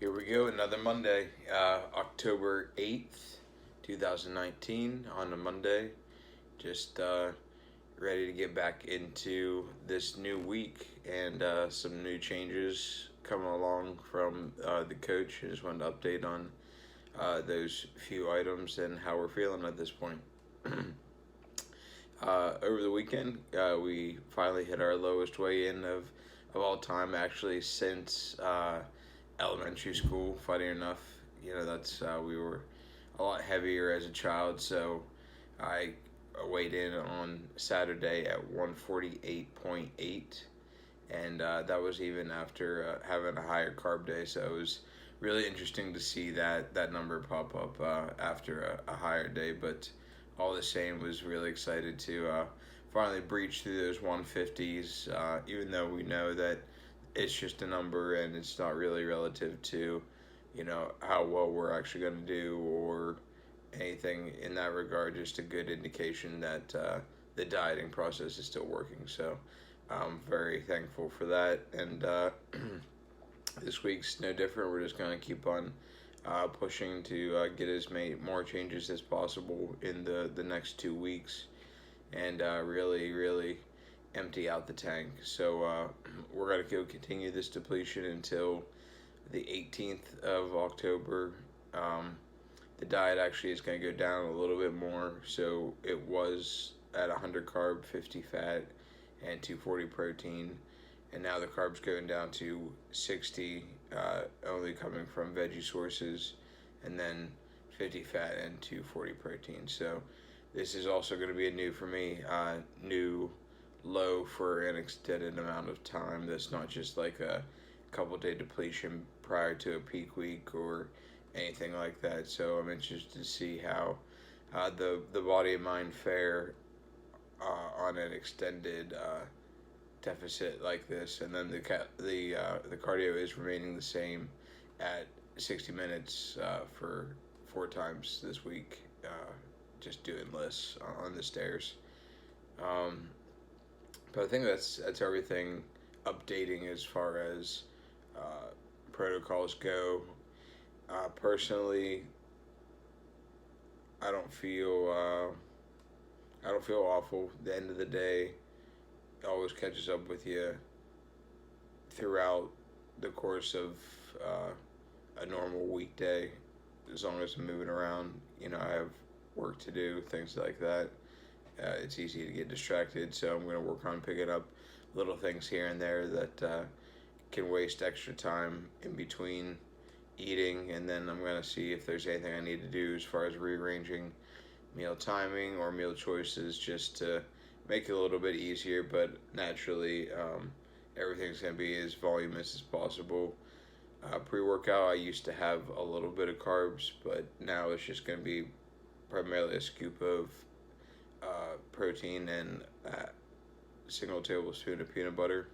Here we go, another Monday, October 8th, 2019, on a Monday. Just ready to get back into this new week and some new changes coming along from the coach. I just wanted to update on those few items and how we're feeling at this point. Over the weekend, we finally hit our lowest weigh-in of all time, actually, since elementary school. Funny enough, that's we were a lot heavier as a child, so I weighed in on Saturday at 148.8, and that was even after having a higher carb day. So it was really interesting to see that number pop up after a higher day, but all the same, was really excited to finally breach through those 150s, even though we know that it's just a number and it's not really relative to, how well we're actually going to do or anything in that regard. Just a good indication that the dieting process is still working. So I'm very thankful for that. And this week's no different. We're just going to keep on pushing to get as many more changes as possible in the next 2 weeks, and really empty out the tank. So we're going to go continue this depletion until the 18th of October. The diet actually is going to go down a little bit more. So it was at 100 carb, 50 fat, and 240 protein. And now the carbs going down to 60, only coming from veggie sources, and then 50 fat and 240 protein. So this is also going to be a new for me, new low for an extended amount of time. That's not just like a couple day depletion prior to a peak week or anything like that. So I'm interested to see how the body and mind fare on an extended deficit like this, and then the cardio is remaining the same at 60 minutes for 4 times this week, just doing lists on the stairs. But I think that's everything updating as far as protocols go. Personally, I don't feel awful. At the end of the day, it always catches up with you throughout the course of a normal weekday. As long as I'm moving around, I have work to do, things like that. It's easy to get distracted, so I'm going to work on picking up little things here and there that can waste extra time in between eating, and then I'm going to see if there's anything I need to do as far as rearranging meal timing or meal choices, just to make it a little bit easier. But naturally, everything's going to be as voluminous as possible. Pre-workout, I used to have a little bit of carbs, but now it's just going to be primarily a scoop of protein and a single tablespoon of peanut butter.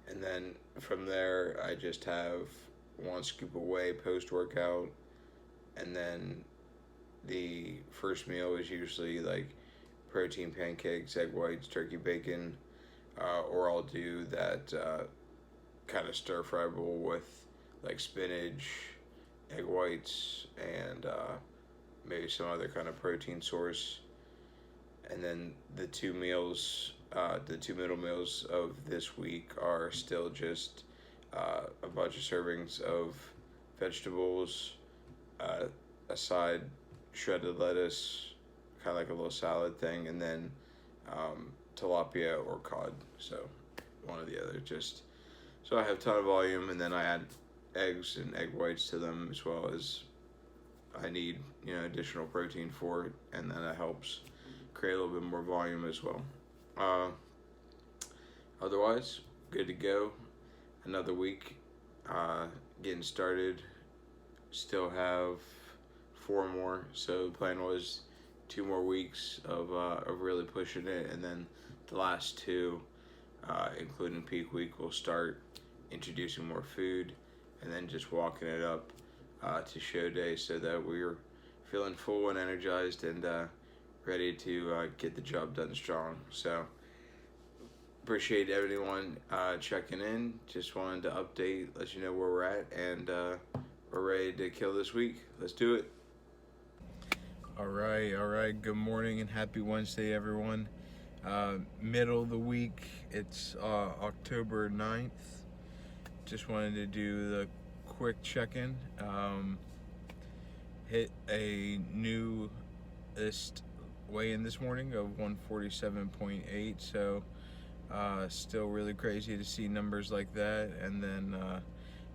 And then from there, I just have one scoop of whey post-workout. And then the first meal is usually like protein pancakes, egg whites, turkey bacon, or I'll do that kind of stir fry bowl with like spinach, egg whites, and maybe some other kind of protein source. And then the two middle meals of this week are still just a bunch of servings of vegetables, a side shredded lettuce, kind of like a little salad thing, and then tilapia or cod. So one or the other, just so I have a ton of volume, and then I add eggs and egg whites to them, as well as I need additional protein for it, and then that helps create a little bit more volume as well. Otherwise, good to go. Another week getting started. Still have 4 more, so the plan was 2 more weeks of really pushing it, and then the last 2, including peak week, we'll start introducing more food, and then just walking it up to show day, so that we're feeling full and energized and ready to get the job done strong. So appreciate everyone checking in. Just wanted to update, let you know where we're at, and we're ready to kill this week. Let's do it. All right. Good morning and happy Wednesday, everyone. Middle of the week. It's October 9th. Just wanted to do the quick check-in. Hit a new list weigh-in this morning of 147.8, so still really crazy to see numbers like that. And then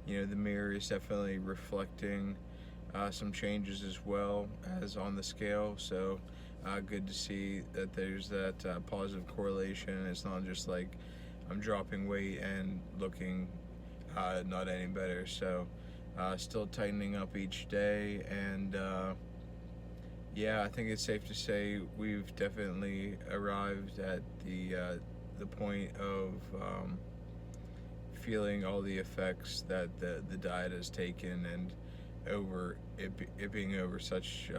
the mirror is definitely reflecting some changes as well as on the scale, so good to see that there's that positive correlation. It's not just like I'm dropping weight and looking not any better. So still tightening up each day, and I think it's safe to say we've definitely arrived at the point of feeling all the effects that the diet has taken, and over it being over such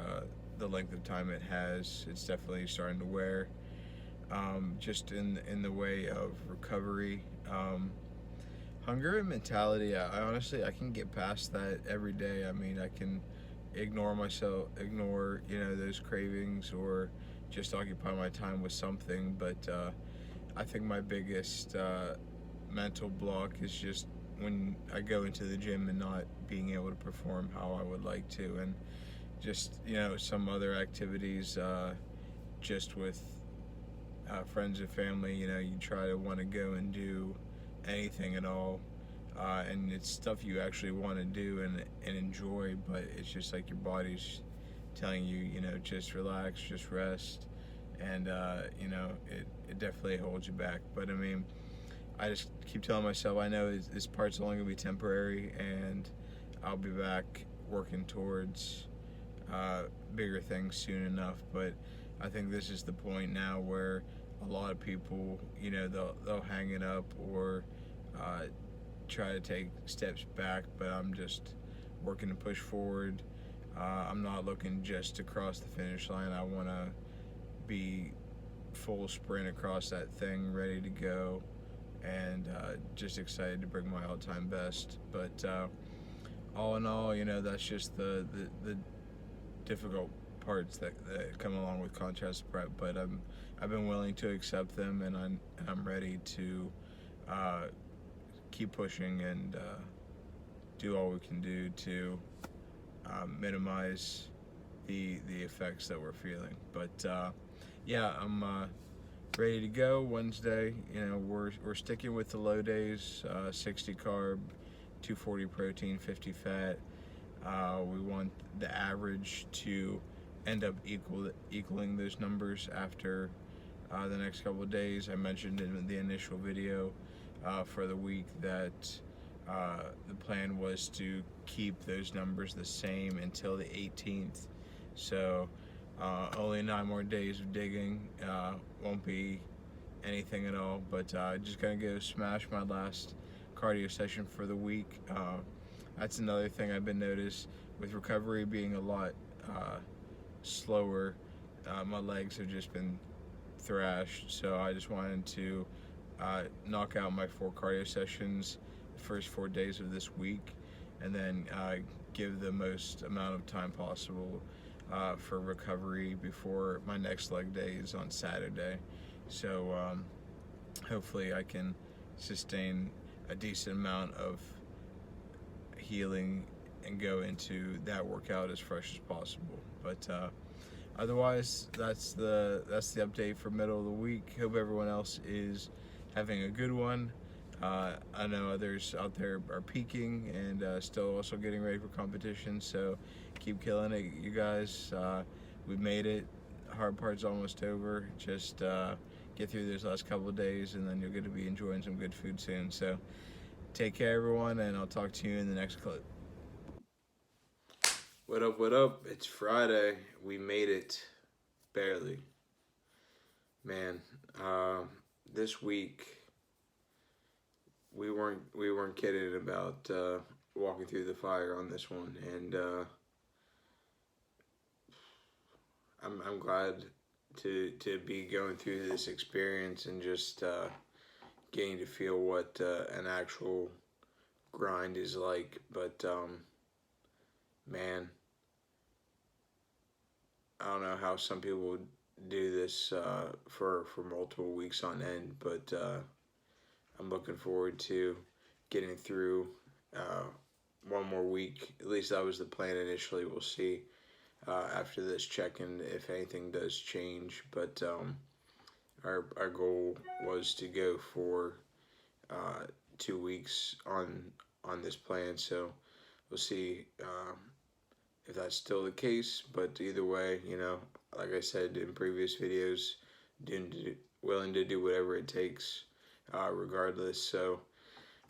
the length of time it has, it's definitely starting to wear. Just in the way of recovery, hunger and mentality. I honestly can get past that every day. I mean, I can ignore those cravings, or just occupy my time with something. But I think my biggest mental block is just when I go into the gym and not being able to perform how I would like to, and just some other activities, just with friends and family. You try to want to go and do anything at all, and it's stuff you actually want to do and enjoy, but it's just like your body's telling you, just relax, just rest, and it definitely holds you back. But I mean, I just keep telling myself, I know this part's only gonna be temporary, and I'll be back working towards bigger things soon enough. But I think this is the point now where a lot of people, they'll hang it up, or try to take steps back. But I'm just working to push forward. I'm not looking just to cross the finish line. I want to be full sprint across that thing, ready to go, and just excited to bring my all-time best. But all in all, that's just the difficult parts that come along with contrast prep. But I've been willing to accept them, and I'm ready to keep pushing and do all we can do to minimize the effects that we're feeling. But I'm ready to go. Wednesday, we're sticking with the low days, 60 carb, 240 protein, 50 fat. We want the average to end up equaling those numbers after the next couple of days. I mentioned in the initial video for the week that the plan was to keep those numbers the same until the 18th. So only 9 more days of digging. Won't be anything at all, but just gonna go smash my last cardio session for the week. That's another thing I've been noticed with recovery being a lot slower. My legs have just been thrashed, so I just wanted to knock out my 4 cardio sessions the first 4 days of this week, and then give the most amount of time possible for recovery before my next leg day is on Saturday. So hopefully I can sustain a decent amount of healing and go into that workout as fresh as possible. But otherwise, that's the update for middle of the week. Hope everyone else is having a good one. I know others out there are peaking and still also getting ready for competition, so keep killing it, you guys. We made it. Hard part's almost over. Just get through those last couple of days, and then you're going to be enjoying some good food soon. So take care, everyone, and I'll talk to you in the next clip. What up? It's Friday. We made it. Barely. Man, this week we weren't kidding about walking through the fire on this one, and I'm glad to be going through this experience and just getting to feel what an actual grind is like. But man, I don't know how some people do this for multiple weeks on end, but I'm looking forward to getting through uh, one more week. At least that was the plan initially. We'll see after this check-in if anything does change. But our goal was to go for 2 weeks on this plan. So we'll see if that's still the case. But either way, like I said in previous videos, willing to do whatever it takes, regardless. So,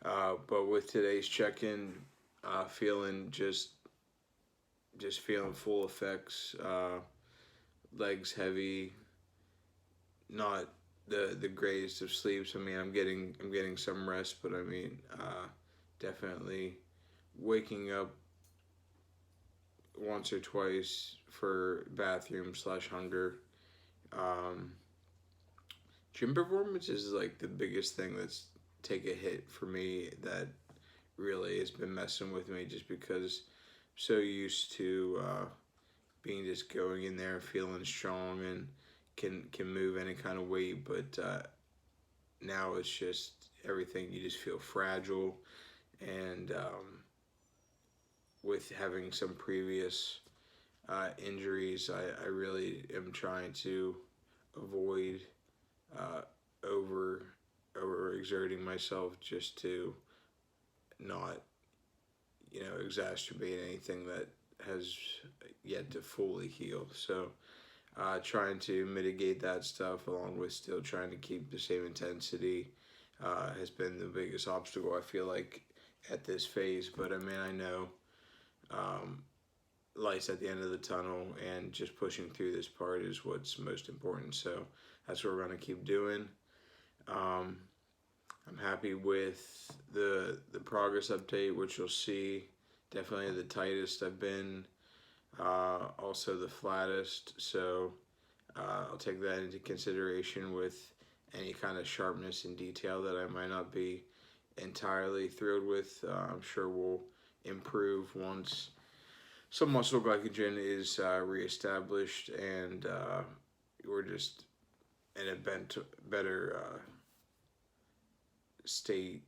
but with today's check-in, feeling just feeling full effects, legs heavy, not the greatest of sleeps. I mean, I'm getting some rest, but I mean, definitely waking up once or twice for bathroom/hunger. Um, Gym performance is like the biggest thing that's take a hit for me that really has been messing with me just because I'm so used to being just going in there feeling strong and can move any kind of weight, but now it's just everything. You just feel fragile, and with having some previous injuries, I really am trying to avoid uh, over exerting myself just to not exacerbate anything that has yet to fully heal. So trying to mitigate that stuff along with still trying to keep the same intensity has been the biggest obstacle I feel like at this phase. But I mean, I know um, lights at the end of the tunnel, and just pushing through this part is what's most important. So that's what we're going to keep doing. Um, I'm happy with the progress update, which you'll see. Definitely the tightest I've been, also the flattest. So I'll take that into consideration with any kind of sharpness and detail that I might not be entirely thrilled with. I'm sure we'll improve once some muscle glycogen is reestablished, and we're just in a better state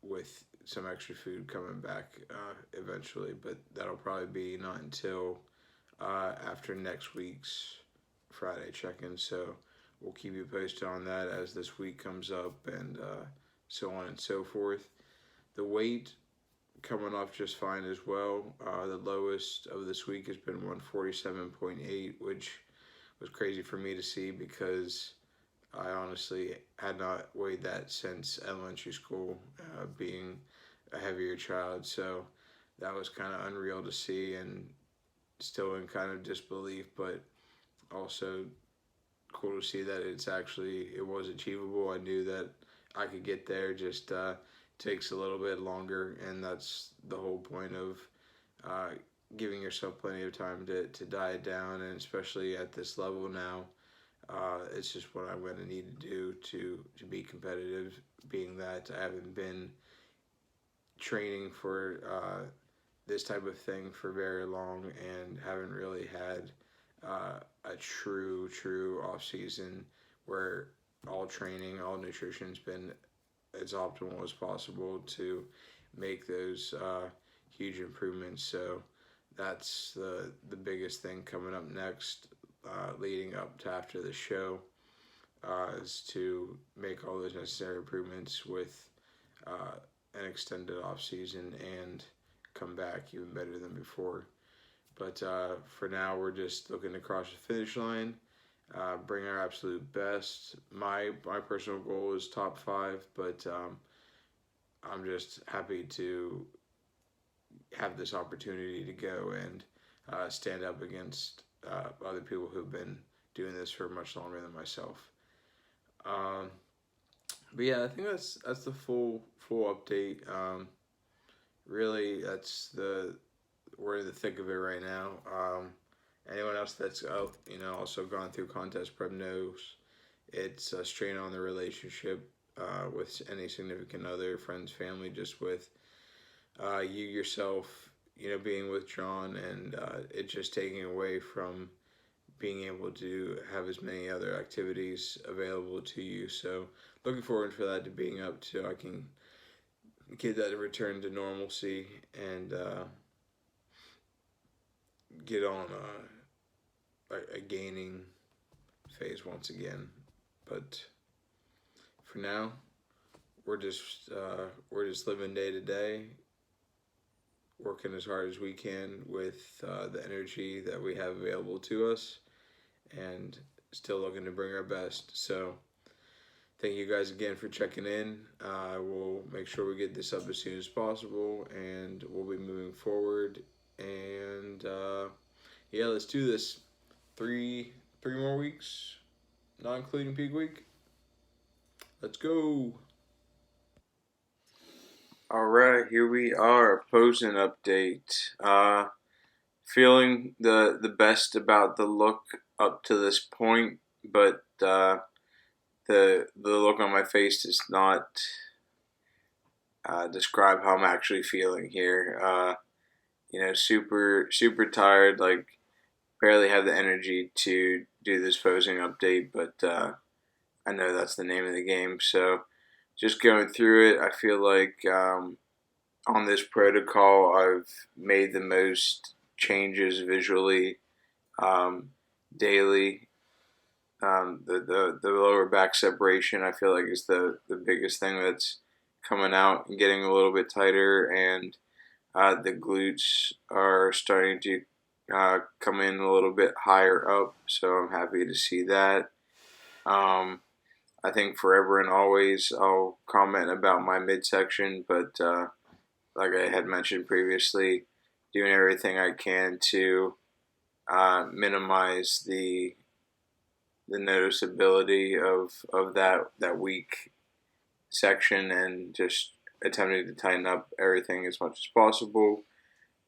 with some extra food coming back eventually. But that'll probably be not until after next week's Friday check-in. So we'll keep you posted on that as this week comes up, and so on and so forth. The weight coming off just fine as well. The lowest of this week has been 147.8, which was crazy for me to see because I honestly had not weighed that since elementary school, being a heavier child. So that was kind of unreal to see, and still in kind of disbelief, but also cool to see that it was achievable. I knew that I could get there, just takes a little bit longer, and that's the whole point of uh, giving yourself plenty of time to diet down, and especially at this level now, it's just what I'm going to need to do to be competitive, being that I haven't been training for this type of thing for very long and haven't really had a true off season where all training, all nutrition's been as optimal as possible to make those huge improvements. So that's the biggest thing coming up next, leading up to after the show, is to make all those necessary improvements with an extended off season and come back even better than before. But for now, we're just looking to cross the finish line, bring our absolute best. My personal goal is top 5, but I'm just happy to have this opportunity to go and stand up against other people who've been doing this for much longer than myself. But yeah, I think that's the full update. Really, we're in the thick of it right now. Anyone else that's also gone through contest prep knows it's a strain on the relationship with any significant other, friends, family, just with you yourself, being withdrawn, and it just taking away from being able to have as many other activities available to you. So looking forward for that to being up to I can get that return to normalcy and get on a gaining phase once again. But for now, we're just living day to day, working as hard as we can with the energy that we have available to us, and still looking to bring our best. So thank you guys again for checking in. We'll make sure we get this up as soon as possible, and we'll be moving forward. And yeah, let's do this. Three more weeks, not including peak week. Let's go. All right, here we are. Posing update. Feeling the best about the look up to this point, but the look on my face does not describe how I'm actually feeling here. Super tired. Like barely have the energy to do this posing update, but I know that's the name of the game. So just going through it, I feel like on this protocol, I've made the most changes visually daily. The lower back separation, I feel like, is the biggest thing that's coming out and getting a little bit tighter, and the glutes are starting to come in a little bit higher up, so I'm happy to see that. I think forever and always I'll comment about my midsection, but like I had mentioned previously, doing everything I can to minimize the noticeability of that weak section, and just attempting to tighten up everything as much as possible.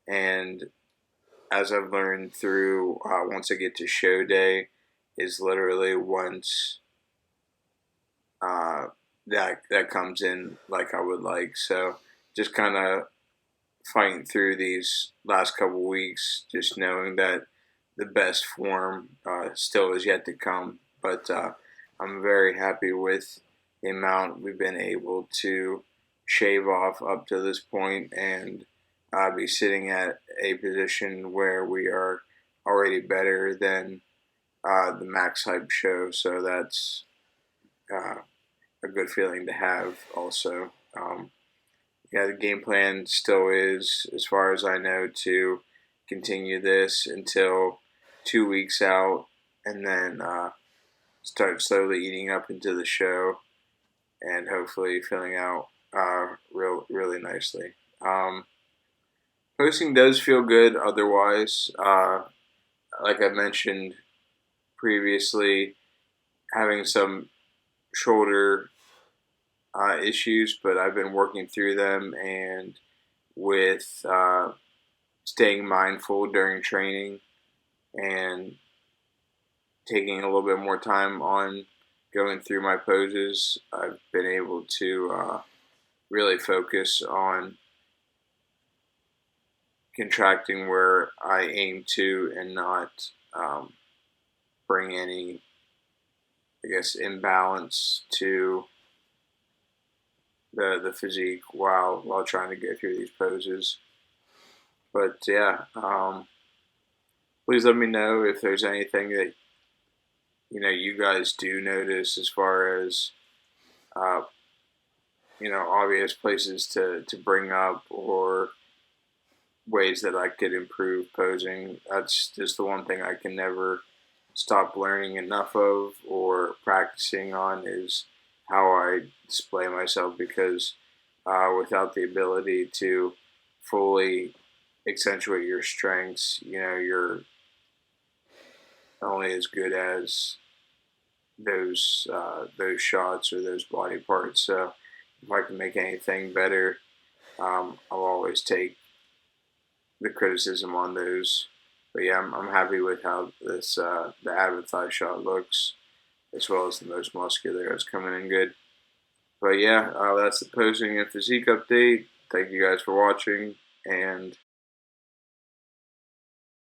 And as I've learned through, once I get to show day, is literally once that comes in like I would like. So just kind of fighting through these last couple weeks, just knowing that the best form still is yet to come. But I'm very happy with the amount we've been able to shave off up to this point, and be sitting at a position where we are already better than the Max Hype show. So that's a good feeling to have also. Yeah, the game plan still is, as far as I know, to continue this until 2 weeks out, and then start slowly eating up into the show, and hopefully filling out really nicely. Posting does feel good otherwise. Like I mentioned previously, having some shoulder issues, but I've been working through them, and with staying mindful during training and taking a little bit more time on going through my poses, I've been able to really focus on contracting where I aim to, and not bring any, I guess, imbalance to the physique while trying to get through these poses. But yeah, please let me know if there's anything that you guys do notice as far as obvious places to bring up, or ways that I could improve posing. That's just the one thing I can never stop learning enough of or practicing on, is how I display myself, because without the ability to fully accentuate your strengths, you're only as good as those shots or those body parts. So if I can make anything better, I'll always take the criticism on those. But yeah, I'm happy with how this the Avid thigh shot looks, as well as the most muscular. It's coming in good. But yeah, that's the posing and physique update. Thank you guys for watching, and